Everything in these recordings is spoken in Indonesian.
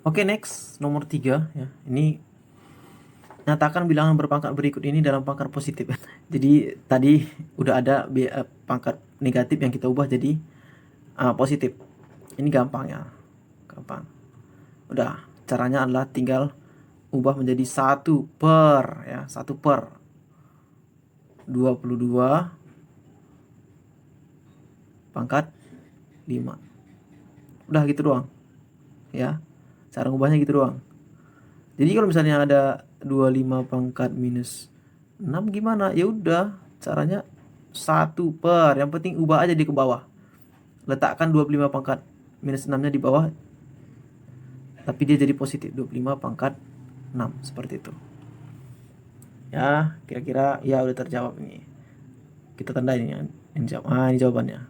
Oke, next nomor 3 ya. Ini nyatakan bilangan berpangkat berikut ini dalam pangkat positif. Jadi tadi udah ada pangkat negatif yang kita ubah jadi positif. Ini gampang ya. Gampang. Udah, caranya adalah tinggal ubah menjadi 1/, ya, 1/22 pangkat 5. Udah gitu doang. Ya. Cara ubahnya gitu doang. Jadi kalau misalnya ada 25 pangkat minus 6 gimana? Ya udah, caranya 1/, yang penting ubah aja di ke bawah. Letakkan 25 pangkat minus 6-nya di bawah, tapi dia jadi positif 25 pangkat 6, seperti itu. Ya, kira-kira ya udah terjawab ini. Kita tandain ini yang jawab. Ini jawabannya.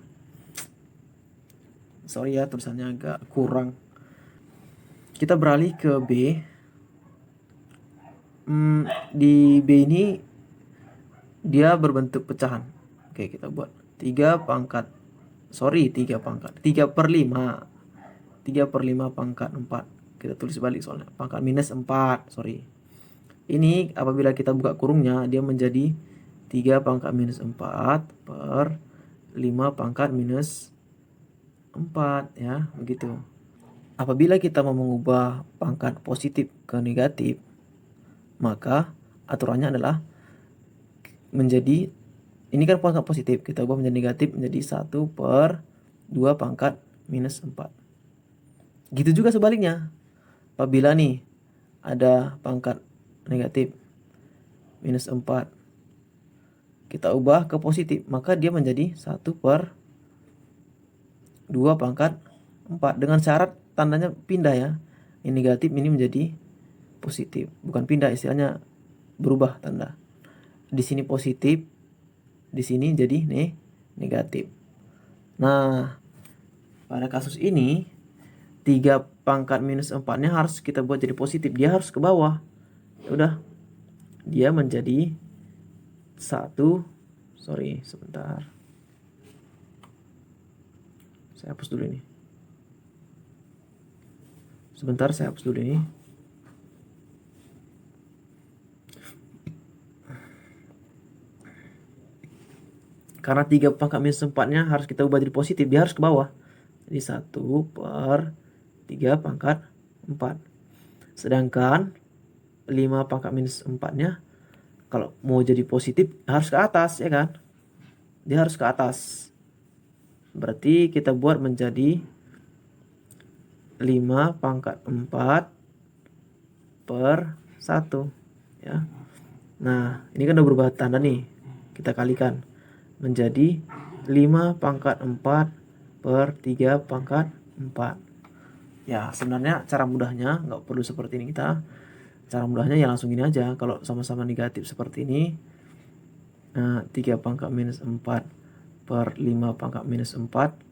Sorry ya, tulisannya agak kurang. Kita beralih ke B. Di B ini dia berbentuk pecahan. Oke, kita buat 3 pangkat 3/5 pangkat 4. Kita tulis balik soalnya pangkat minus 4, sorry. Ini apabila kita buka kurungnya, dia menjadi 3 pangkat minus 4 per 5 pangkat minus 4, ya, begitu. Apabila kita mau mengubah pangkat positif ke negatif, maka aturannya adalah menjadi, ini kan pangkat positif, kita ubah menjadi negatif menjadi 1/2 pangkat minus 4. Gitu juga sebaliknya. Apabila nih ada pangkat negatif minus 4, kita ubah ke positif, maka dia menjadi 1/2 pangkat 4. Dengan syarat tandanya pindah ya. Ini negatif, ini menjadi positif. Bukan pindah, istilahnya berubah tanda. Di sini positif, di sini jadi negatif. Nah, pada kasus ini 3 pangkat minus 4-nya harus kita buat jadi positif. Dia harus ke bawah. Ya udah. Dia menjadi 1. Sorry, sebentar. Saya hapus dulu ini. Sebentar, saya hapus dulu ini. Karena 3 pangkat minus 4-nya harus kita ubah jadi positif, dia harus ke bawah. Jadi 1/3 pangkat 4. Sedangkan 5 pangkat minus 4-nya kalau mau jadi positif harus ke atas, ya kan? Dia harus ke atas. Berarti kita buat menjadi 5 pangkat 4 per 1, ya. Nah, ini kan udah berubah tanda nih. Kita kalikan menjadi 5 pangkat 4 per 3 pangkat 4. Ya, sebenarnya cara mudahnya nggak perlu seperti ini kita. Cara mudahnya ya langsung gini aja. Kalau sama-sama negatif seperti ini, 3 pangkat minus 4 per 5 pangkat minus 4.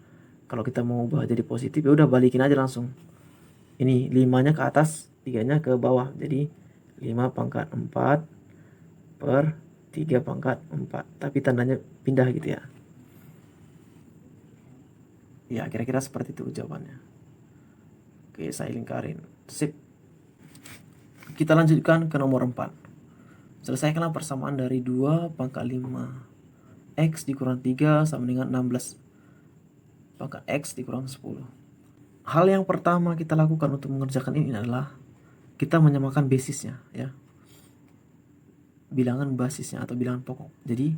Kalau kita mau ubah jadi positif, ya udah balikin aja langsung. Ini 5-nya ke atas, 3-nya ke bawah. Jadi 5 pangkat 4 per 3 pangkat 4. Tapi tandanya pindah gitu ya. Ya, kira-kira seperti itu jawabannya. Oke, saya lingkarin. Sip. Kita lanjutkan ke nomor 4. Selesaikanlah persamaan dari 2 pangkat 5 X dikurang 3 sama dengan 16 pangkat X dikurang 10. Hal yang pertama kita lakukan untuk mengerjakan ini adalah kita menyamakan basisnya, ya. Bilangan basisnya atau bilangan pokok. Jadi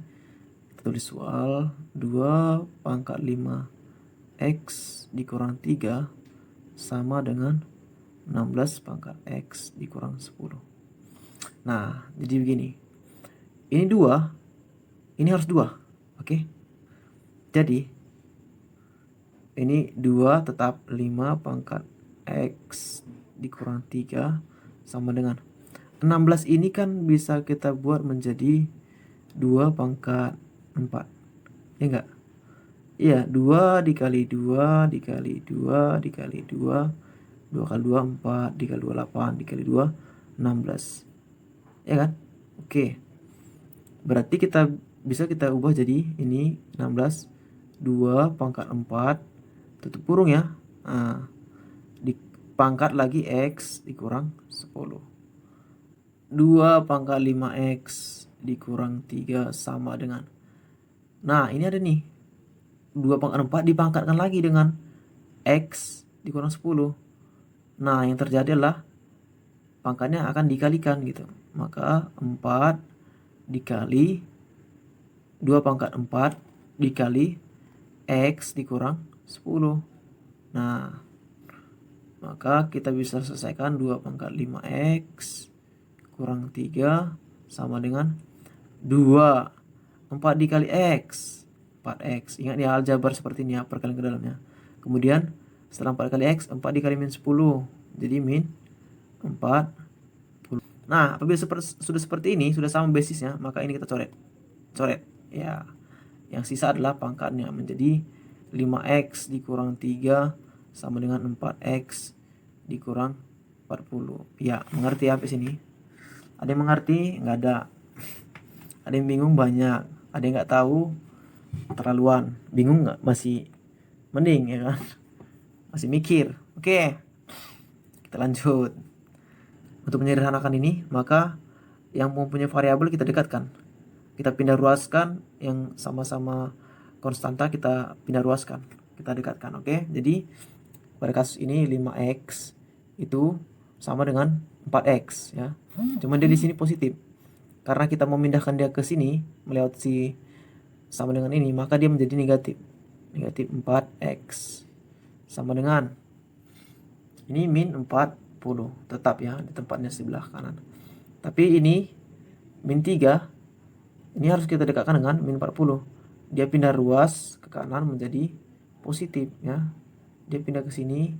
kita tulis soal 2 pangkat 5 X dikurang 3 sama dengan 16 pangkat X dikurang 10. Nah, jadi begini. Ini 2, ini harus 2. Oke. Jadi ini 2 tetap 5 pangkat X dikurang 3 sama dengan 16. Ini kan bisa kita buat menjadi 2 pangkat 4. Ya enggak? Iya, 2 dikali 2 dikali 2 dikali 2, 2 kali 2 4, dikali 2 8, dikali 2 16. Ya kan? Oke. Berarti bisa kita ubah jadi ini 16, 2 pangkat 4 tutup kurung ya. Nah, pangkat lagi X dikurang 10. 2 pangkat 5X dikurang 3 sama dengan. Nah, ini ada nih. 2 pangkat 4 dipangkatkan lagi dengan X dikurang 10. Nah, yang terjadi adalah pangkatnya akan dikalikan gitu. Maka 4 dikali 2 pangkat 4 dikali X dikurang 10. Nah, maka kita bisa selesaikan 2 pangkat 5X kurang 3 sama dengan 2. 4 dikali X, 4X. Ingat ya, aljabar seperti ini ya, perkalian ke dalamnya. Kemudian setelah 4 kali X, 4 dikali min 10. Jadi min 40. Nah, apabila sudah seperti ini, sudah sama basisnya, maka ini kita coret. Coret. Ya. Yang sisa adalah pangkatnya menjadi 5X dikurang 3 sama dengan 4X dikurang 40. Ya, mengerti ya sampai sini? Ada yang mengerti? Nggak ada. Ada yang bingung? Banyak. Ada yang nggak tahu? Terlaluan. Bingung nggak? Masih mending ya kan? Masih mikir. Oke, kita lanjut. Untuk menyederhanakan ini, maka yang mempunyai variabel kita dekatkan. Kita pindah ruaskan, yang sama-sama konstanta kita pindah ruaskan. Kita dekatkan, oke? Jadi pada kasus ini 5X itu sama dengan 4X ya. Cuman dia di sini positif. Karena kita memindahkan dia ke sini melewati sama dengan ini, maka dia menjadi negatif. Negatif 4X sama dengan ini min 40 tetap ya di tempatnya sebelah kanan. Tapi ini min 3 ini harus kita dekatkan dengan min 40. Dia pindah ruas ke kanan menjadi positif ya. Dia pindah ke sini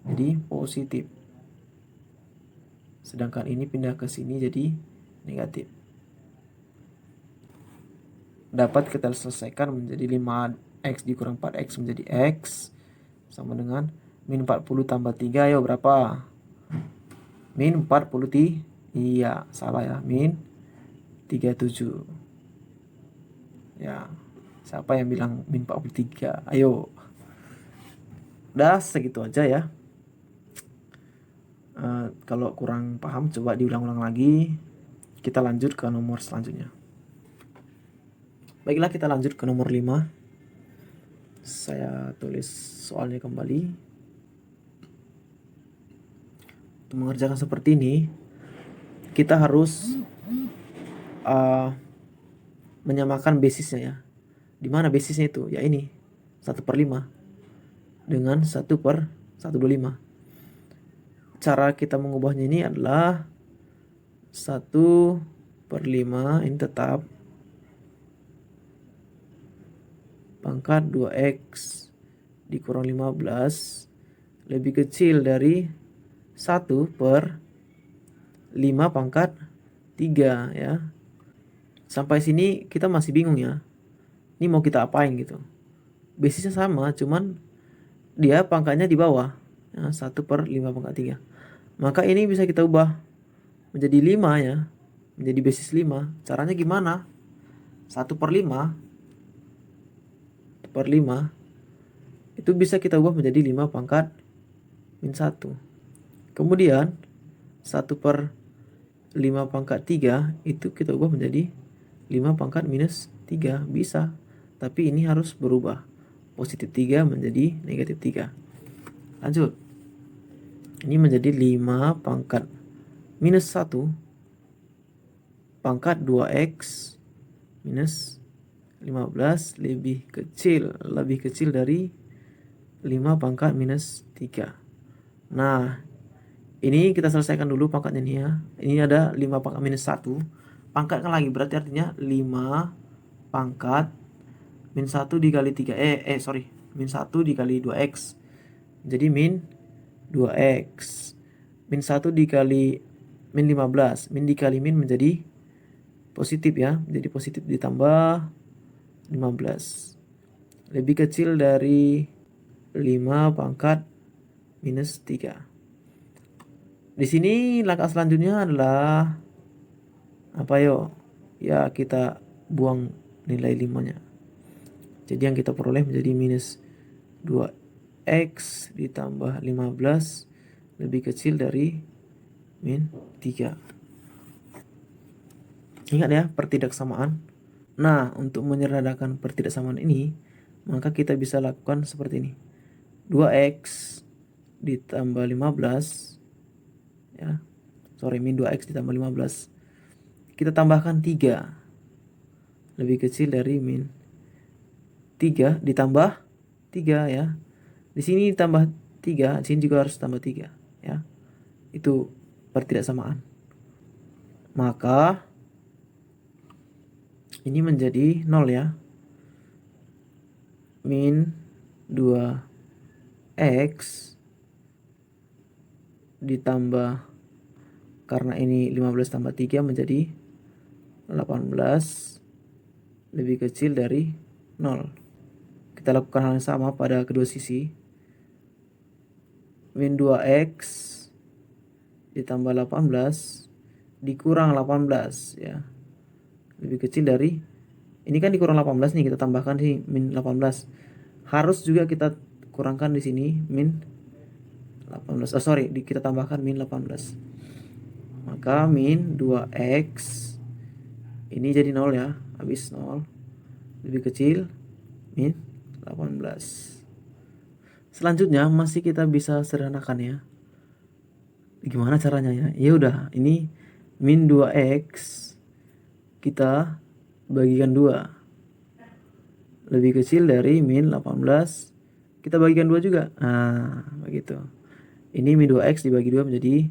jadi positif. Sedangkan ini pindah ke sini jadi negatif. Dapat kita selesaikan menjadi 5X dikurang 4X menjadi X sama dengan min 40 tambah 3. Ayo berapa? Min 40. Iya, salah ya. Min 37. Ya, siapa yang bilang min 43? Ayo. Udah segitu aja ya. Kalau kurang paham coba diulang-ulang lagi. Kita lanjut ke nomor selanjutnya. Baiklah, kita lanjut ke nomor 5. Saya tulis soalnya kembali. Untuk mengerjakan seperti ini, kita harus menyamakan basisnya ya. Di mana basisnya itu? Ya ini 1/5 dengan 1/125. Cara kita mengubahnya ini adalah 1/5 ini tetap pangkat 2X dikurang 15 lebih kecil dari 1/5 pangkat 3 ya. Sampai sini kita masih bingung ya. Ini mau kita apain gitu. Basisnya sama, cuman dia pangkatnya di bawah. Ya, 1/5 pangkat 3. Maka ini bisa kita ubah menjadi 5 ya. Menjadi basis 5. Caranya gimana? 1/5 itu bisa kita ubah menjadi 5 pangkat min 1. Kemudian 1/5 pangkat 3 itu kita ubah menjadi 5 pangkat minus 3. Bisa. Tapi ini harus berubah. Positif 3 menjadi negatif 3. Lanjut. Ini menjadi 5 pangkat minus 1 pangkat 2X minus 15 lebih kecil dari 5 pangkat minus 3. Nah, ini kita selesaikan dulu pangkatnya nih ya. Ini ada 5 pangkat minus 1. Pangkatkan lagi, berarti artinya 5 pangkat min 1 dikali 3. Min 1 dikali 2X. Jadi min 2X. Min 1 dikali min 15. Min dikali min menjadi positif ya. Jadi positif ditambah 15. Lebih kecil dari 5 pangkat minus 3. Di sini langkah selanjutnya adalah apa yo? Ya, kita buang nilai 5-nya. Jadi yang kita peroleh menjadi minus 2X ditambah 15 lebih kecil dari min 3. Ingat ya, pertidaksamaan. Nah, untuk menyederhanakan pertidaksamaan ini, maka kita bisa lakukan seperti ini. 2x ditambah 15, ya. Min 2x ditambah 15. Kita tambahkan 3. Lebih kecil dari min 3 ditambah 3 ya. Di sini ditambah 3, di sini juga harus tambah 3 ya. Itu pertidaksamaan. Maka ini menjadi 0 ya. Min 2x ditambah, karena ini 15 tambah 3 menjadi 18 lebih kecil dari 0. Kita lakukan hal yang sama pada kedua sisi. Min 2x ditambah 18 dikurang 18 ya. Lebih kecil dari, ini kan dikurang 18 nih, kita tambahkan sih min 18. Harus juga kita kurangkan di sini min 18. Kita tambahkan min 18. Maka min 2x ini jadi 0 ya, habis 0. Lebih kecil min 18. Selanjutnya masih kita bisa sederhanakan ya. Gimana caranya ya? Ya udah, ini min 2x kita bagikan 2. Lebih kecil dari min 18. Kita bagikan 2 juga. Nah, begitu. Ini min 2x dibagi 2 menjadi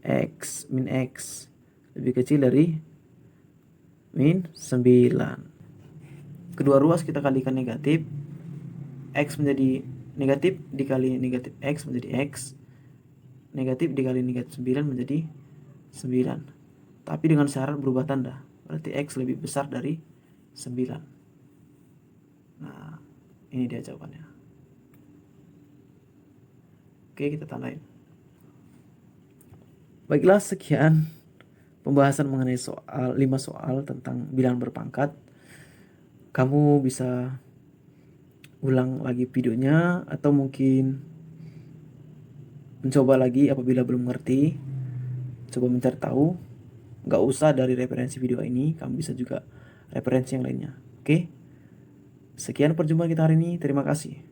x, min x. Lebih kecil dari min 9. Kedua ruas kita kalikan negatif. X menjadi negatif dikali negatif x menjadi x. Negatif dikali negatif 9 menjadi 9. Tapi dengan syarat berubah tanda. Berarti x lebih besar dari 9. Nah, ini dia jawabannya. Oke, kita tandain. Baiklah, sekian pembahasan mengenai 5 soal tentang bilangan berpangkat. Kamu bisa ulang lagi videonya atau mungkin mencoba lagi apabila belum mengerti. Coba mencari tahu. Gak usah dari referensi video ini, kamu bisa juga referensi yang lainnya. Oke? Sekian perjumpaan kita hari ini. Terima kasih.